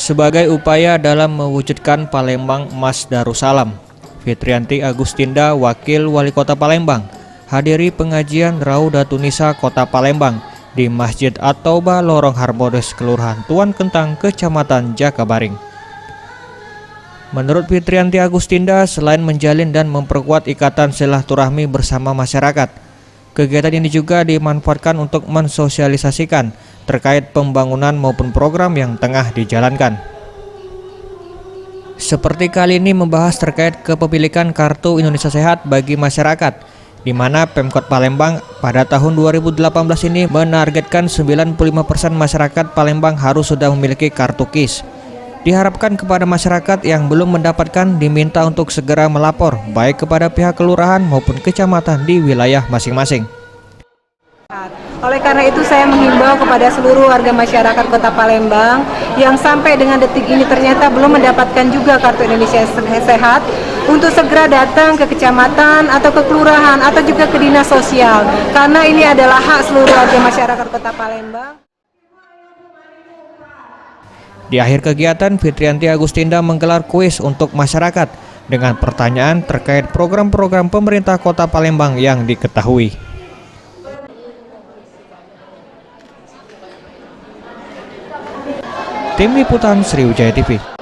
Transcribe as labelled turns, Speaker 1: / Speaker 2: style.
Speaker 1: Sebagai upaya dalam mewujudkan Palembang Emas Darussalam, Fitrianti Agustinda, Wakil Wali Kota Palembang, hadiri pengajian Raudatunisa Kota Palembang di Masjid At-Taubah Lorong Harbodes, Kelurahan Tuan Kentang, Kecamatan Jakabaring. Menurut Fitrianti Agustinda, selain menjalin dan memperkuat ikatan silaturahmi bersama masyarakat, kegiatan ini juga dimanfaatkan untuk mensosialisasikan terkait pembangunan maupun program yang tengah dijalankan. Seperti kali ini membahas terkait kepemilikan Kartu Indonesia Sehat bagi masyarakat, di mana Pemkot Palembang pada tahun 2018 ini menargetkan 95% masyarakat Palembang harus sudah memiliki kartu KIS. Diharapkan kepada masyarakat yang belum mendapatkan diminta untuk segera melapor baik kepada pihak kelurahan maupun kecamatan di wilayah masing-masing.
Speaker 2: Oleh karena itu saya menghimbau kepada seluruh warga masyarakat Kota Palembang yang sampai dengan detik ini ternyata belum mendapatkan juga Kartu Indonesia Sehat untuk segera datang ke kecamatan atau ke kelurahan atau juga ke dinas sosial, karena ini adalah hak seluruh warga masyarakat Kota Palembang.
Speaker 1: Di akhir kegiatan, Fitrianti Agustinda menggelar kuis untuk masyarakat dengan pertanyaan terkait program-program pemerintah Kota Palembang yang diketahui. Tim Liputan Sriwijaya TV.